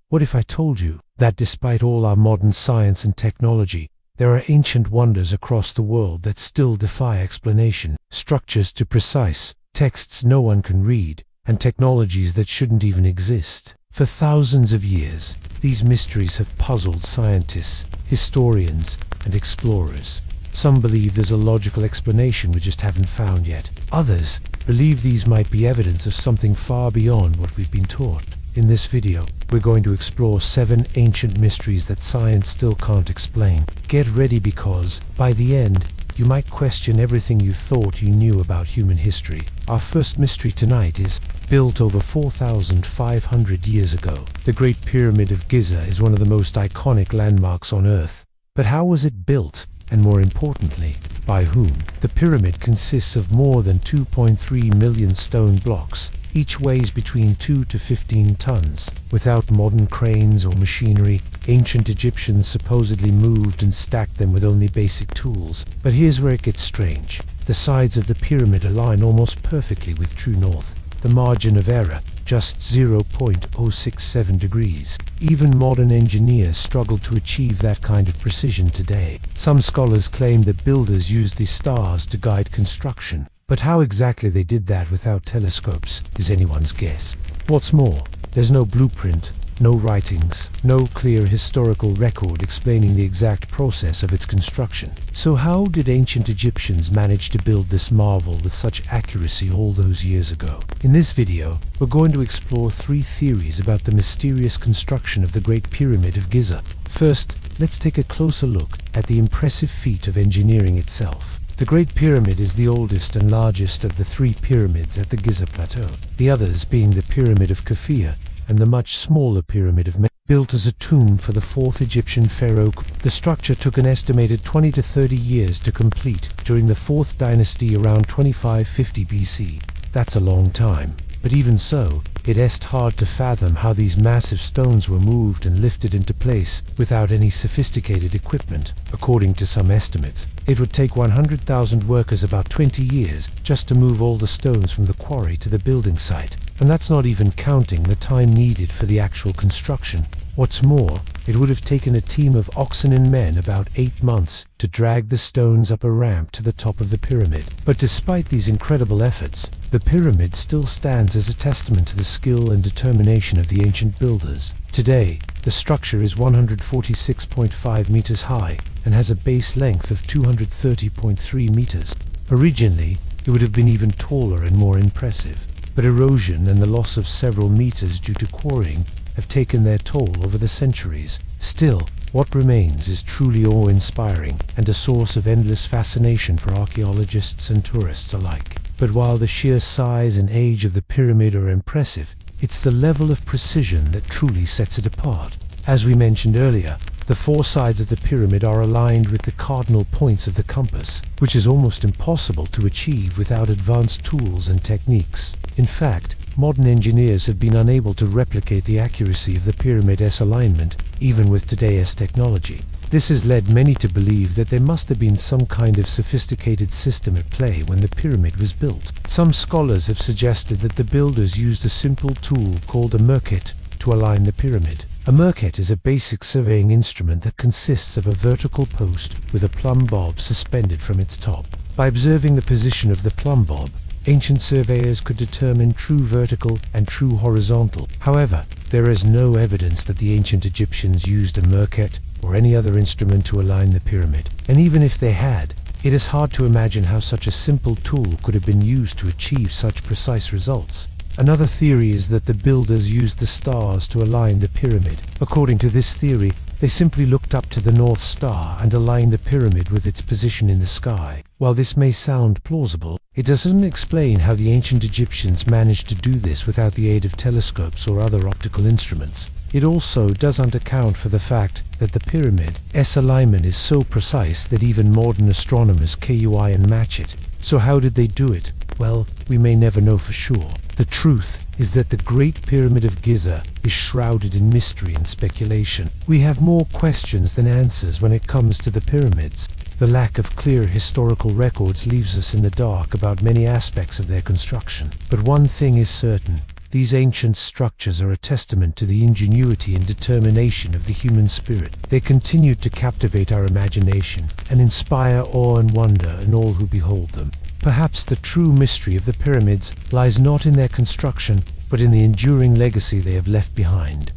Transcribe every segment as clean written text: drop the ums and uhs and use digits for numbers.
What if I told you that despite all our modern science and technology, there are ancient wonders across the world that still defy explanation, structures too precise, texts no one can read, and technologies that shouldn't even exist? For thousands of years, these mysteries have puzzled scientists, historians, and explorers. Some believe there's a logical explanation we just haven't found yet. Others believe these might be evidence of something far beyond what we've been taught. In this video, we're going to explore 7 ancient mysteries that science still can't explain. Get ready because, by the end, you might question everything you thought you knew about human history. Our first mystery tonight is built over 4,500 years ago. The Great Pyramid of Giza is one of the most iconic landmarks on Earth. But how was it built? And more importantly, by whom? The pyramid consists of more than 2.3 million stone blocks. Each weighs between 2 to 15 tons. Without modern cranes or machinery, ancient Egyptians supposedly moved and stacked them with only basic tools. But here's where it gets strange. The sides of the pyramid align almost perfectly with true north. The margin of error, just 0.067 degrees. Even modern engineers struggle to achieve that kind of precision today. Some scholars claim that builders used these stars to guide construction. But how exactly they did that without telescopes is anyone's guess. What's more, there's no blueprint, no writings, no clear historical record explaining the exact process of its construction. So how did ancient Egyptians manage to build this marvel with such accuracy all those years ago? In this video, we're going to explore 3 theories about the mysterious construction of the Great Pyramid of Giza. First, let's take a closer look at the impressive feat of engineering itself. The Great Pyramid is the oldest and largest of the 3 pyramids at the Giza Plateau, the others being the Pyramid of Khufu and the much smaller Pyramid of built as a tomb for the 4th Egyptian pharaoh. The structure took an estimated 20 to 30 years to complete during the 4th dynasty around 2550 BC. That's a long time. But even so, it's hard to fathom how these massive stones were moved and lifted into place without any sophisticated equipment. According to some estimates, it would take 100,000 workers about 20 years just to move all the stones from the quarry to the building site. And that's not even counting the time needed for the actual construction. What's more, it would have taken a team of oxen and men about 8 months to drag the stones up a ramp to the top of the pyramid. But despite these incredible efforts, the pyramid still stands as a testament to the skill and determination of the ancient builders. Today, the structure is 146.5 meters high and has a base length of 230.3 meters. Originally, it would have been even taller and more impressive, but erosion and the loss of several meters due to quarrying have taken their toll over the centuries. Still, what remains is truly awe-inspiring and a source of endless fascination for archaeologists and tourists alike. But while the sheer size and age of the pyramid are impressive, it's the level of precision that truly sets it apart. As we mentioned earlier, the 4 sides of the pyramid are aligned with the cardinal points of the compass, which is almost impossible to achieve without advanced tools and techniques. In fact, modern engineers have been unable to replicate the accuracy of the pyramid's alignment, even with today's technology. This has led many to believe that there must have been some kind of sophisticated system at play when the pyramid was built. Some scholars have suggested that the builders used a simple tool called a merkit to align the pyramid. A merkit is a basic surveying instrument that consists of a vertical post with a plumb bob suspended from its top. By observing the position of the plumb bob, ancient surveyors could determine true vertical and true horizontal. However, there is no evidence that the ancient Egyptians used a merkit or any other instrument to align the pyramid. And even if they had, it is hard to imagine how such a simple tool could have been used to achieve such precise results. Another theory is that the builders used the stars to align the pyramid. According to this theory, they simply looked up to the North Star and aligned the pyramid with its position in the sky. While this may sound plausible, it doesn't explain how the ancient Egyptians managed to do this without the aid of telescopes or other optical instruments. It also doesn't account for the fact that the pyramid's alignment is so precise that even modern astronomers KUI and match it. So how did they do it? Well, we may never know for sure. The truth is that the Great Pyramid of Giza is shrouded in mystery and speculation. We have more questions than answers when it comes to the pyramids. The lack of clear historical records leaves us in the dark about many aspects of their construction. But one thing is certain, These ancient structures are a testament to the ingenuity and determination of the human spirit. They continued to captivate our imagination and inspire awe and wonder in all who behold them. Perhaps the true mystery of the pyramids lies not in their construction, but in the enduring legacy they have left behind.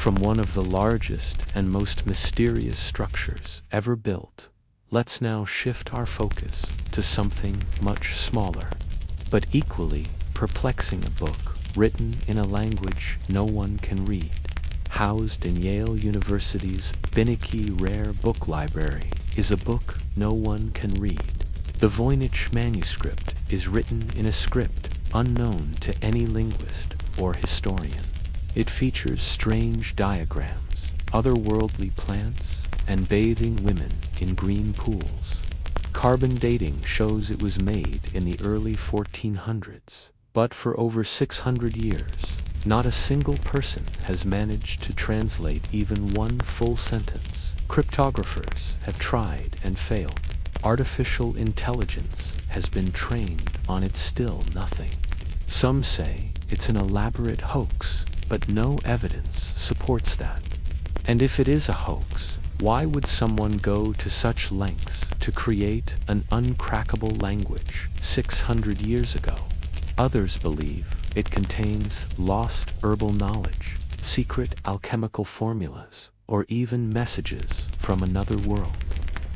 From one of the largest and most mysterious structures ever built, let's now shift our focus to something much smaller, but equally perplexing. A book written in a language no one can read, housed in Yale University's Voynich Rare Book Library, is a book no one can read. The Voynich Manuscript is written in a script unknown to any linguist or historian. It features strange diagrams, otherworldly plants, and bathing women in green pools. Carbon dating shows it was made in the early 1400s, but for over 600 years, not a single person has managed to translate even one full sentence. Cryptographers have tried and failed. Artificial intelligence has been trained on it, still nothing. Some say it's an elaborate hoax, but no evidence supports that. And if it is a hoax, why would someone go to such lengths to create an uncrackable language 600 years ago? Others believe it contains lost herbal knowledge, secret alchemical formulas, or even messages from another world.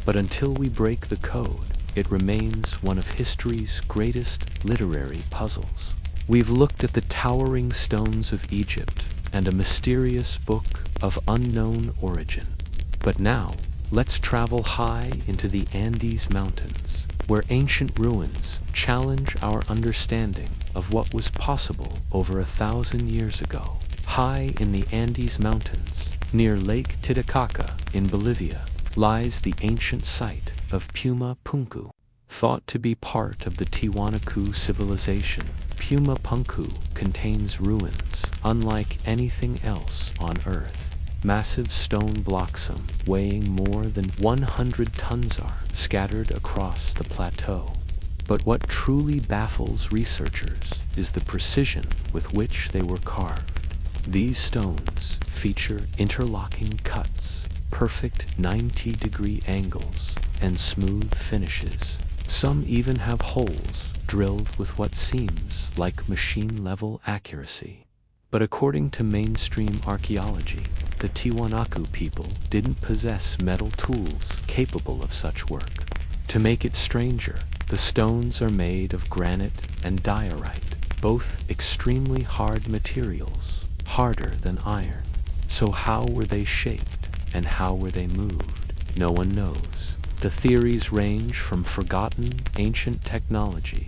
But until we break the code, it remains one of history's greatest literary puzzles. We've looked at the towering stones of Egypt and a mysterious book of unknown origin. But now, let's travel high into the Andes Mountains, where ancient ruins challenge our understanding of what was possible over 1,000 years ago. High in the Andes Mountains, near Lake Titicaca in Bolivia, lies the ancient site of Puma Punku. Thought to be part of the Tiwanaku civilization, Puma Punku contains ruins unlike anything else on Earth. Massive stone blocks, weighing more than 100 tons, are scattered across the plateau. But what truly baffles researchers is the precision with which they were carved. These stones feature interlocking cuts, perfect 90-degree angles, and smooth finishes. Some even have holes drilled with what seems like machine-level accuracy. But according to mainstream archaeology, the Tiwanaku people didn't possess metal tools capable of such work. To make it stranger, the stones are made of granite and diorite, both extremely hard materials, harder than iron. So how were they shaped, and how were they moved? No one knows. The theories range from forgotten ancient technology,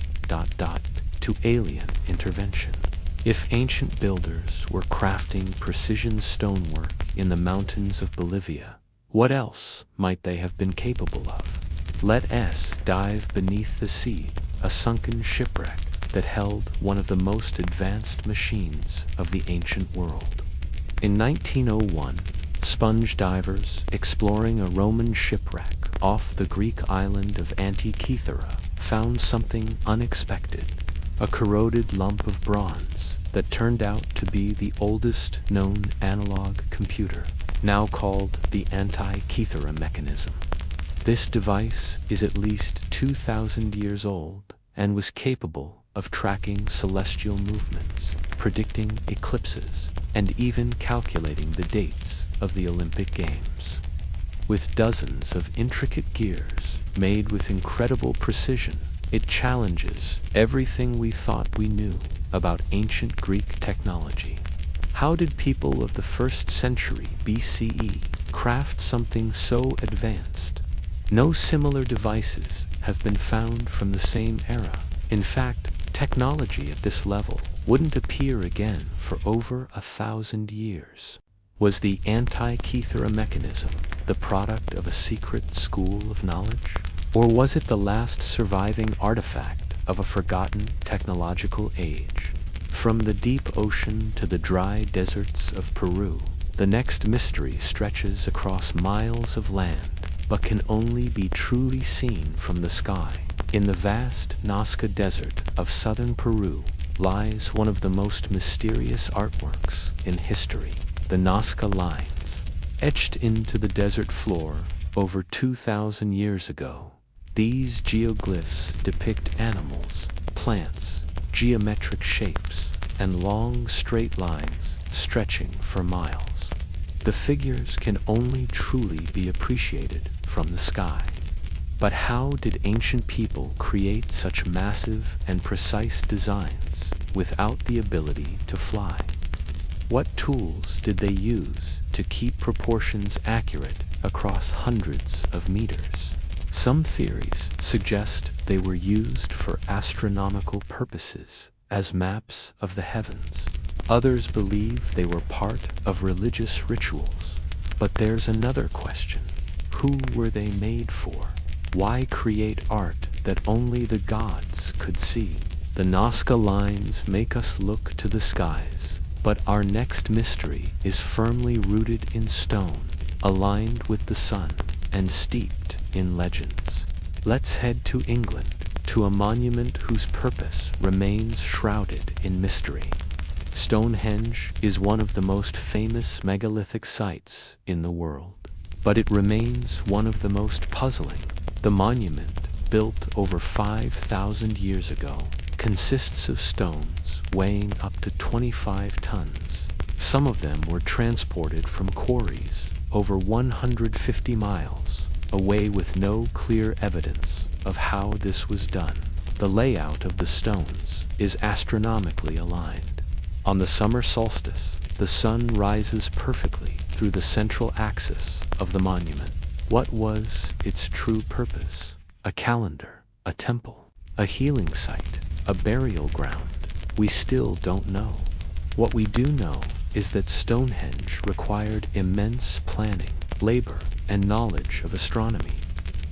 to alien intervention. If ancient builders were crafting precision stonework in the mountains of Bolivia, what else might they have been capable of? Let us dive beneath the sea, a sunken shipwreck that held one of the most advanced machines of the ancient world. In 1901, sponge divers exploring a Roman shipwreck off the Greek island of Antikythera found something unexpected, a corroded lump of bronze that turned out to be the oldest known analog computer, now called the Antikythera Mechanism. This device is at least 2,000 years old and was capable of tracking celestial movements, predicting eclipses, and even calculating the dates of the Olympic Games. With dozens of intricate gears made with incredible precision, it challenges everything we thought we knew about ancient Greek technology. How did people of the 1st century BCE craft something so advanced? No similar devices have been found from the same era. In fact, technology at this level wouldn't appear again for over 1,000 years. Was the Antikythera Mechanism the product of a secret school of knowledge? Or was it the last surviving artifact of a forgotten technological age? From the deep ocean to the dry deserts of Peru, the next mystery stretches across miles of land, but can only be truly seen from the sky. In the vast Nazca Desert of southern Peru lies one of the most mysterious artworks in history, the Nazca lines. Etched into the desert floor over 2,000 years ago, these geoglyphs depict animals, plants, geometric shapes, and long straight lines stretching for miles. The figures can only truly be appreciated from the sky. But how did ancient people create such massive and precise designs without the ability to fly? What tools did they use to keep proportions accurate across hundreds of meters? Some theories suggest they were used for astronomical purposes as maps of the heavens. Others believe they were part of religious rituals. But there's another question. Who were they made for? Why create art that only the gods could see? The Nazca lines make us look to the skies, but our next mystery is firmly rooted in stone, aligned with the sun, and steeped in legends. Let's head to England, to a monument whose purpose remains shrouded in mystery. Stonehenge is one of the most famous megalithic sites in the world, but it remains one of the most puzzling. The monument, built over 5,000 years ago, consists of stones weighing up to 25 tons. Some of them were transported from quarries over 150 miles away with no clear evidence of how this was done. The layout of the stones is astronomically aligned. On the summer solstice, the sun rises perfectly through the central axis of the monument. What was its true purpose? A calendar, a temple, a healing site, a burial ground? We still don't know. What we do know is that Stonehenge required immense planning, labor, and knowledge of astronomy.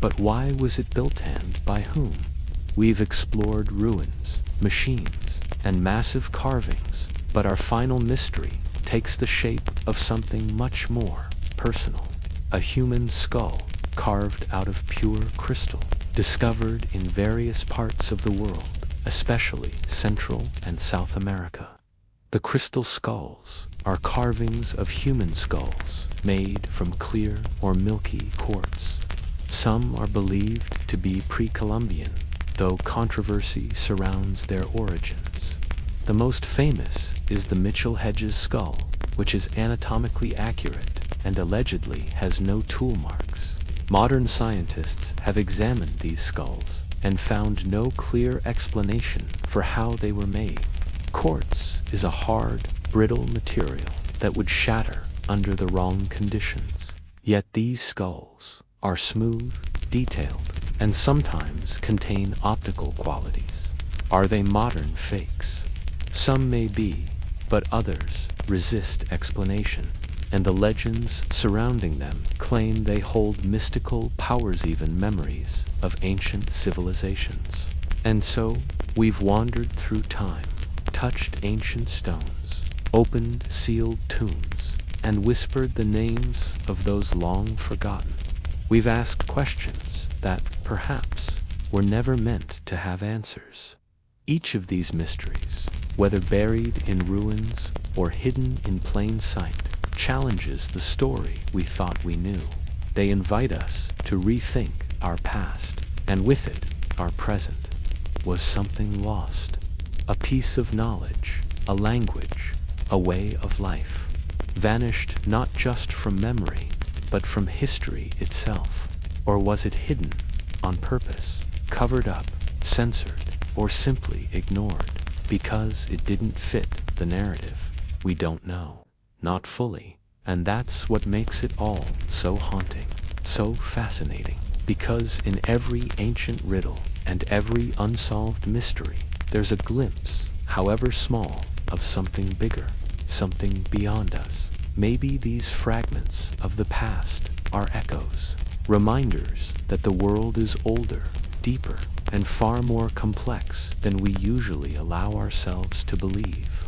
But why was it built and by whom? We've explored ruins, machines, and massive carvings, but our final mystery takes the shape of something much more personal. A human skull carved out of pure crystal, discovered in various parts of the world, especially Central and South America. The crystal skulls are carvings of human skulls made from clear or milky quartz. Some are believed to be pre-Columbian, though controversy surrounds their origins. The most famous is the Mitchell-Hedges skull, which is anatomically accurate and allegedly has no tool marks. Modern scientists have examined these skulls and found no clear explanation for how they were made. Quartz is a hard, brittle material that would shatter under the wrong conditions. Yet these skulls are smooth, detailed, and sometimes contain optical qualities. Are they modern fakes? Some may be, but others resist explanation, and the legends surrounding them claim they hold mystical powers, even memories of ancient civilizations. And so, we've wandered through time, touched ancient stones, opened sealed tombs, and whispered the names of those long forgotten. We've asked questions that, perhaps, were never meant to have answers. Each of these mysteries, whether buried in ruins or hidden in plain sight, challenges the story we thought we knew. They invite us to rethink our past, and with it, our present. Was something lost? A piece of knowledge, a language, a way of life, vanished not just from memory, but from history itself? Or was it hidden on purpose, covered up, censored, or simply ignored because it didn't fit the narrative? We don't know. Not fully. And that's what makes it all so haunting, so fascinating. Because in every ancient riddle and every unsolved mystery, there's a glimpse, however small, of something bigger, something beyond us. Maybe these fragments of the past are echoes, reminders that the world is older, deeper, and far more complex than we usually allow ourselves to believe.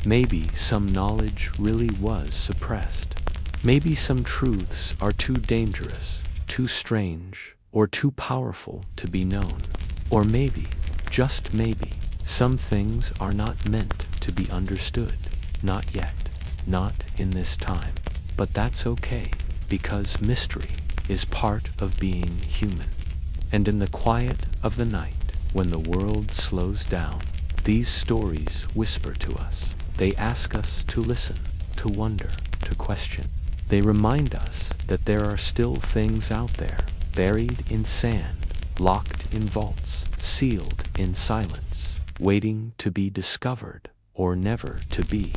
Maybe some knowledge really was suppressed. Maybe some truths are too dangerous, too strange, or too powerful to be known. Or maybe, just maybe, some things are not meant to be understood. Not yet. Not in this time. But that's okay, because mystery is part of being human. And in the quiet of the night, when the world slows down, these stories whisper to us. They ask us to listen, to wonder, to question. They remind us that there are still things out there, buried in sand, locked in vaults, sealed in silence, waiting to be discovered or never to be.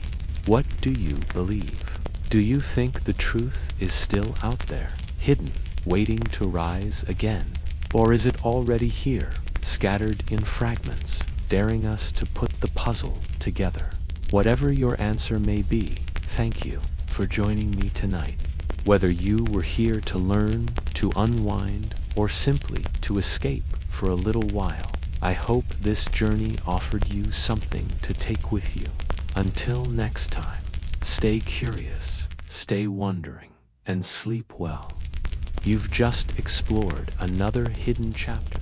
What do you believe? Do you think the truth is still out there, hidden, waiting to rise again? Or is it already here, scattered in fragments, daring us to put the puzzle together? Whatever your answer may be, thank you for joining me tonight. Whether you were here to learn, to unwind, or simply to escape for a little while, I hope this journey offered you something to take with you. Until next time, stay curious, stay wondering, and sleep well. You've just explored another hidden chapter